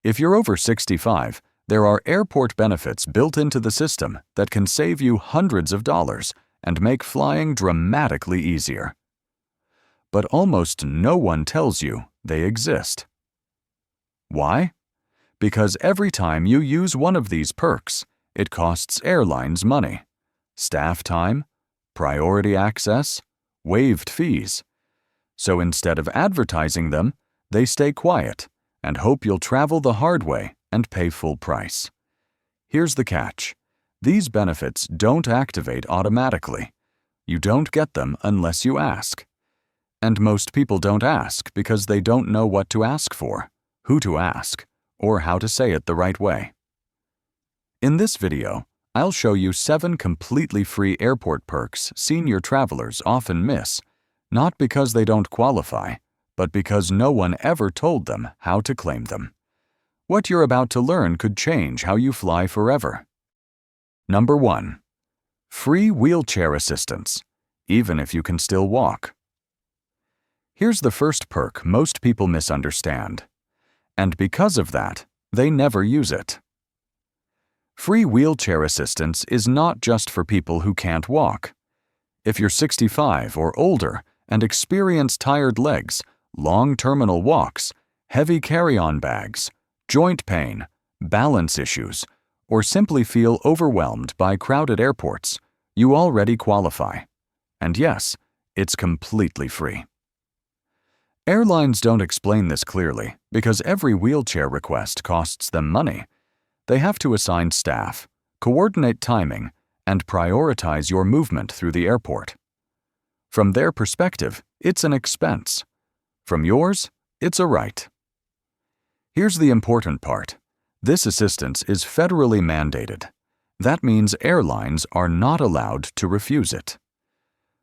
If you're over 65, there are airport benefits built into the system that can save you hundreds of dollars and make flying dramatically easier. But almost no one tells you they exist. Why? Because every time you use one of these perks, it costs airlines money, staff time, priority access, waived fees. So instead of advertising them, they stay quiet and hope you'll travel the hard way and pay full price. Here's the catch. These benefits don't activate automatically. You don't get them unless you ask. And most people don't ask because they don't know what to ask for, who to ask, or how to say it the right way. In this video, I'll show you 7 completely free airport perks senior travelers often miss, not because they don't qualify, but because no one ever told them how to claim them. What you're about to learn could change how you fly forever. Number 1. Free wheelchair assistance, even if you can still walk. Here's the first perk most people misunderstand. And because of that, they never use it. Free wheelchair assistance is not just for people who can't walk. If you're 65 or older and experience tired legs, long terminal walks, heavy carry-on bags, joint pain, balance issues, or simply feel overwhelmed by crowded airports, you already qualify. And yes, it's completely free. Airlines don't explain this clearly because every wheelchair request costs them money. They have to assign staff, coordinate timing, and prioritize your movement through the airport. From their perspective, it's an expense. From yours, it's a right. Here's the important part. This assistance is federally mandated. That means airlines are not allowed to refuse it.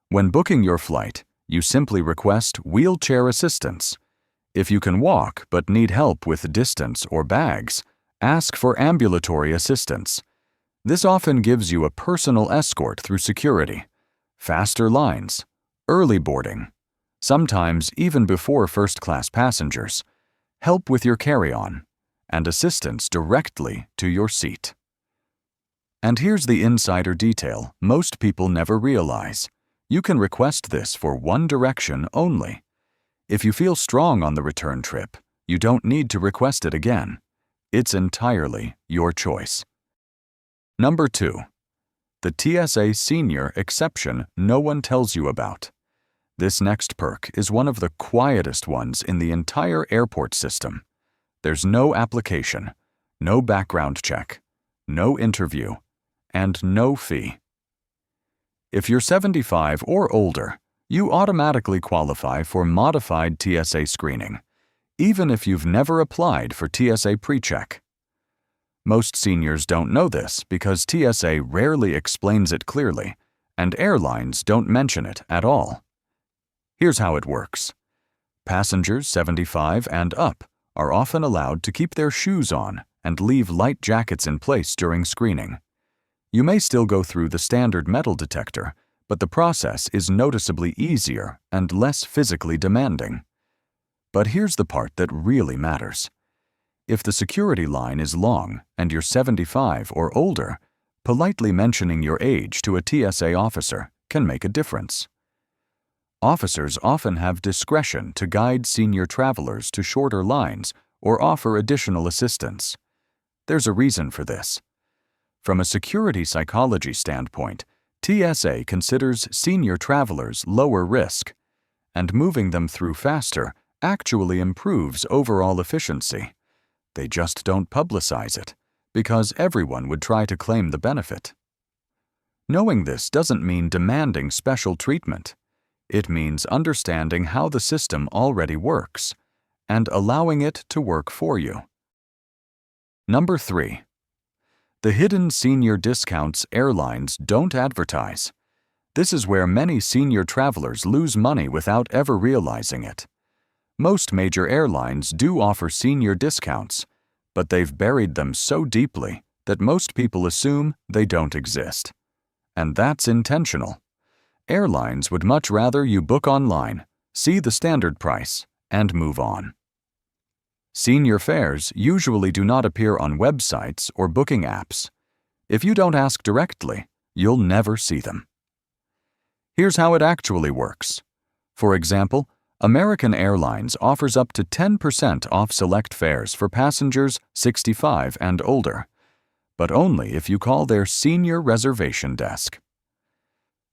When booking your flight, you simply request wheelchair assistance. If you can walk but need help with distance or bags, ask for ambulatory assistance. This often gives you a personal escort through security, faster lines, early boarding, sometimes even before first-class passengers, help with your carry-on, and assistance directly to your seat. And here's the insider detail most people never realize. You can request this for one direction only. If you feel strong on the return trip, you don't need to request it again. It's entirely your choice. Number 2. The TSA Senior Exception no one tells you about. This next perk is one of the quietest ones in the entire airport system. There's no application, no background check, no interview, and no fee. If you're 75 or older, you automatically qualify for modified TSA screening, even if you've never applied for TSA PreCheck. Most seniors don't know this because TSA rarely explains it clearly, and airlines don't mention it at all. Here's how it works. Passengers 75 and up are often allowed to keep their shoes on and leave light jackets in place during screening. You may still go through the standard metal detector, but the process is noticeably easier and less physically demanding. But here's the part that really matters. If the security line is long and you're 75 or older, politely mentioning your age to a TSA officer can make a difference. Officers often have discretion to guide senior travelers to shorter lines or offer additional assistance. There's a reason for this. From a security psychology standpoint, TSA considers senior travelers lower risk, and moving them through faster actually improves overall efficiency. They just don't publicize it, because everyone would try to claim the benefit. Knowing this doesn't mean demanding special treatment. It means understanding how the system already works, and allowing it to work for you. Number 3. The hidden senior discounts airlines don't advertise. This is where many senior travelers lose money without ever realizing it. Most major airlines do offer senior discounts, but they've buried them so deeply that most people assume they don't exist. And that's intentional. Airlines would much rather you book online, see the standard price, and move on. Senior fares usually do not appear on websites or booking apps. If you don't ask directly, you'll never see them. Here's how it actually works. For example, American Airlines offers up to 10% off select fares for passengers 65 and older, but only if you call their senior reservation desk.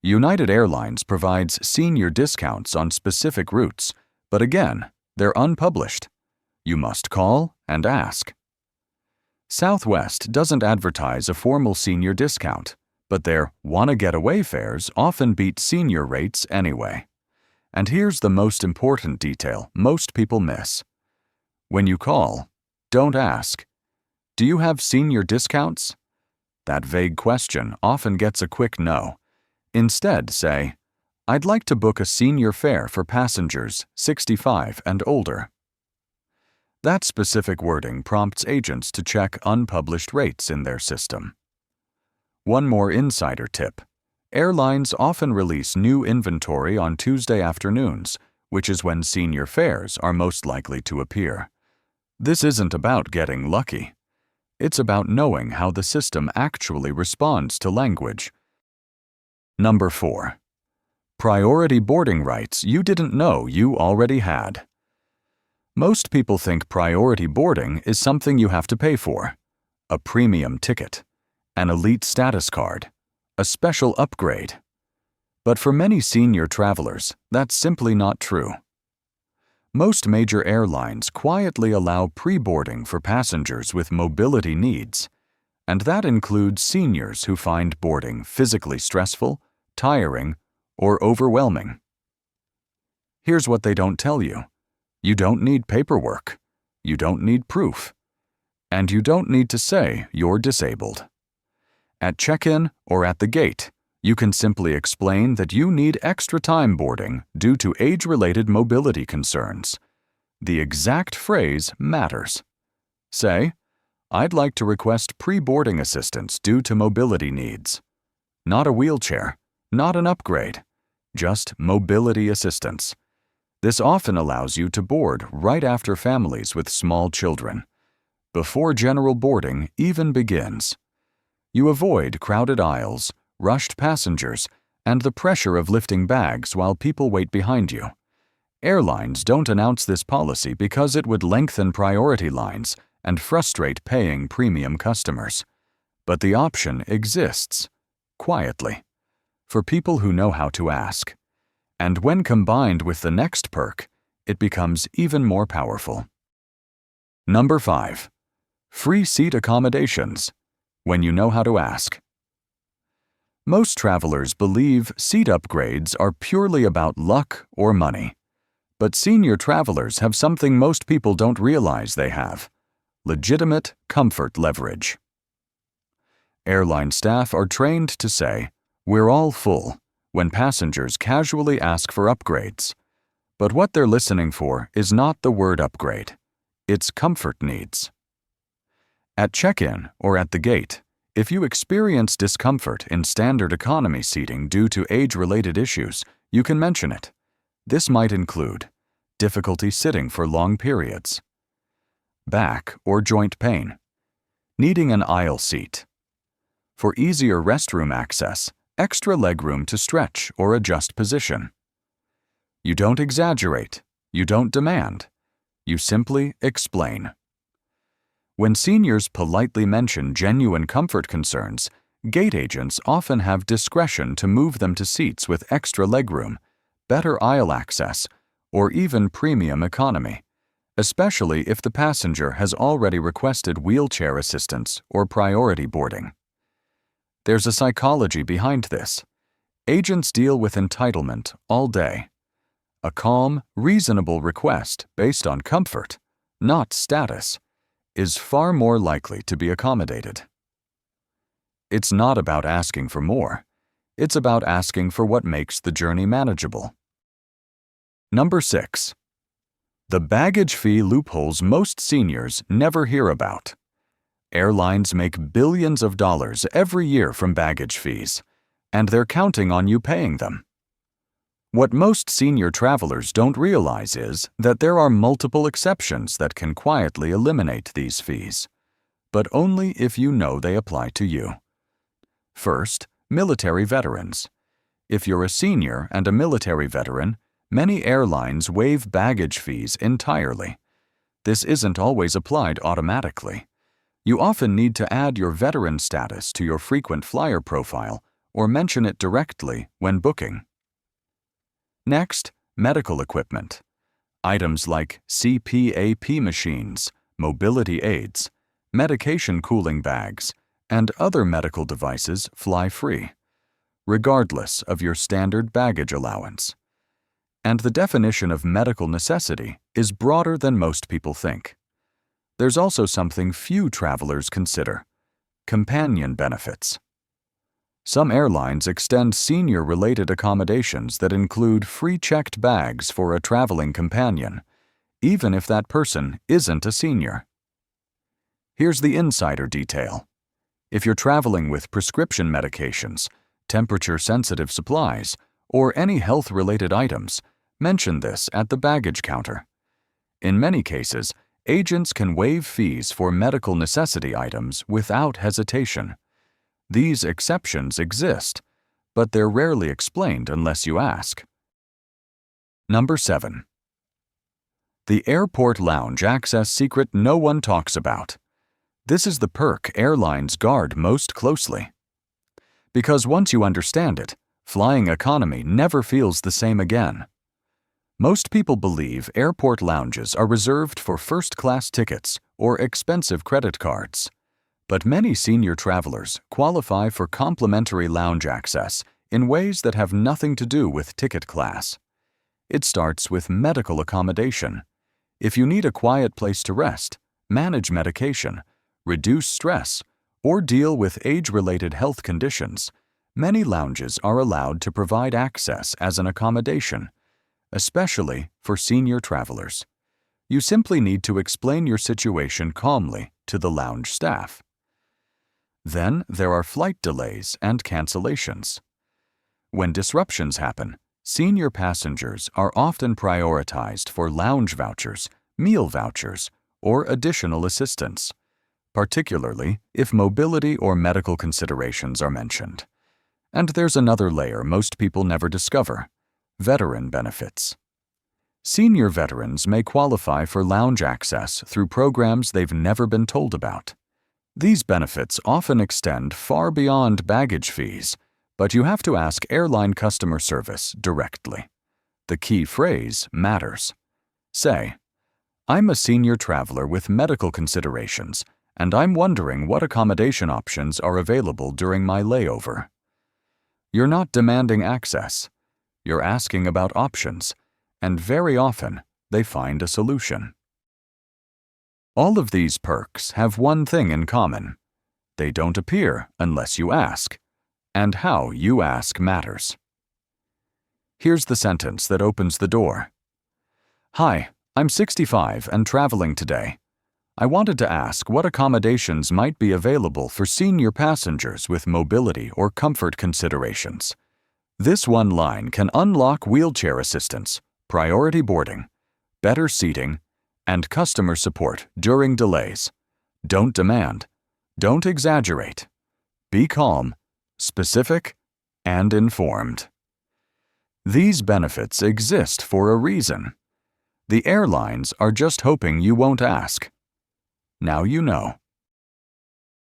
United Airlines provides senior discounts on specific routes, but again, they're unpublished. You must call and ask. Southwest doesn't advertise a formal senior discount, but their wanna-get-away fares often beat senior rates anyway. And here's the most important detail most people miss. When you call, don't ask, "Do you have senior discounts?" That vague question often gets a quick no. Instead, say, "I'd like to book a senior fare for passengers 65 and older." That specific wording prompts agents to check unpublished rates in their system. One more insider tip. Airlines often release new inventory on Tuesday afternoons, which is when senior fares are most likely to appear. This isn't about getting lucky. It's about knowing how the system actually responds to language. Number 4. Priority boarding rights you didn't know you already had. Most people think priority boarding is something you have to pay for. A premium ticket, an elite status card, a special upgrade. But for many senior travelers, that's simply not true. Most major airlines quietly allow pre-boarding for passengers with mobility needs, and that includes seniors who find boarding physically stressful, tiring, or overwhelming. Here's what they don't tell you. You don't need paperwork. You don't need proof. And you don't need to say you're disabled. At check-in or at the gate, you can simply explain that you need extra time boarding due to age-related mobility concerns. The exact phrase matters. Say, "I'd like to request pre-boarding assistance due to mobility needs." Not a wheelchair, not an upgrade, just mobility assistance. This often allows you to board right after families with small children, before general boarding even begins. You avoid crowded aisles, rushed passengers, and the pressure of lifting bags while people wait behind you. Airlines don't announce this policy because it would lengthen priority lines and frustrate paying premium customers. But the option exists, quietly, for people who know how to ask. And when combined with the next perk, it becomes even more powerful. Number 5. Free seat accommodations, when you know how to ask. Most travelers believe seat upgrades are purely about luck or money. But senior travelers have something most people don't realize they have: legitimate comfort leverage. Airline staff are trained to say, "We're all full," when passengers casually ask for upgrades. But what they're listening for is not the word upgrade. It's comfort needs. At check-in or at the gate, if you experience discomfort in standard economy seating due to age-related issues, you can mention it. This might include difficulty sitting for long periods, back or joint pain, needing an aisle seat. For easier restroom access, extra legroom to stretch or adjust position. You don't exaggerate, you don't demand, you simply explain. When seniors politely mention genuine comfort concerns, gate agents often have discretion to move them to seats with extra legroom, better aisle access, or even premium economy, especially if the passenger has already requested wheelchair assistance or priority boarding. There's a psychology behind this. Agents deal with entitlement all day. A calm, reasonable request based on comfort, not status, is far more likely to be accommodated. It's not about asking for more. It's about asking for what makes the journey manageable. Number 6. The baggage fee loopholes most seniors never hear about. Airlines make billions of dollars every year from baggage fees, and they're counting on you paying them. What most senior travelers don't realize is that there are multiple exceptions that can quietly eliminate these fees, but only if you know they apply to you. First, military veterans. If you're a senior and a military veteran, many airlines waive baggage fees entirely. This isn't always applied automatically. You often need to add your veteran status to your frequent flyer profile or mention it directly when booking. Next, medical equipment. Items like CPAP machines, mobility aids, medication cooling bags, and other medical devices fly free, regardless of your standard baggage allowance. And the definition of medical necessity is broader than most people think. There's also something few travelers consider: companion benefits. Some airlines extend senior-related accommodations that include free checked bags for a traveling companion, even if that person isn't a senior. Here's the insider detail. If you're traveling with prescription medications, temperature-sensitive supplies, or any health-related items, mention this at the baggage counter. In many cases, agents can waive fees for medical necessity items without hesitation. These exceptions exist, but they're rarely explained unless you ask. Number 7. The airport lounge access secret no one talks about. This is the perk airlines guard most closely. Because once you understand it, flying economy never feels the same again. Most people believe airport lounges are reserved for first-class tickets or expensive credit cards. But many senior travelers qualify for complimentary lounge access in ways that have nothing to do with ticket class. It starts with medical accommodation. If you need a quiet place to rest, manage medication, reduce stress, or deal with age-related health conditions, many lounges are allowed to provide access as an accommodation, especially for senior travelers. You simply need to explain your situation calmly to the lounge staff. Then there are flight delays and cancellations. When disruptions happen, senior passengers are often prioritized for lounge vouchers, meal vouchers, or additional assistance, particularly if mobility or medical considerations are mentioned. And there's another layer most people never discover: veteran benefits. Senior veterans may qualify for lounge access through programs they've never been told about. These benefits often extend far beyond baggage fees, but you have to ask airline customer service directly. The key phrase matters. Say, "I'm a senior traveler with medical considerations, and I'm wondering what accommodation options are available during my layover." You're not demanding access. You're asking about options, and very often they find a solution. All of these perks have one thing in common: they don't appear unless you ask, and how you ask matters. Here's the sentence that opens the door. "Hi, I'm 65 and traveling today. I wanted to ask what accommodations might be available for senior passengers with mobility or comfort considerations." This one line can unlock wheelchair assistance, priority boarding, better seating, and customer support during delays. Don't demand. Don't exaggerate. Be calm, specific, and informed. These benefits exist for a reason. The airlines are just hoping you won't ask. Now you know.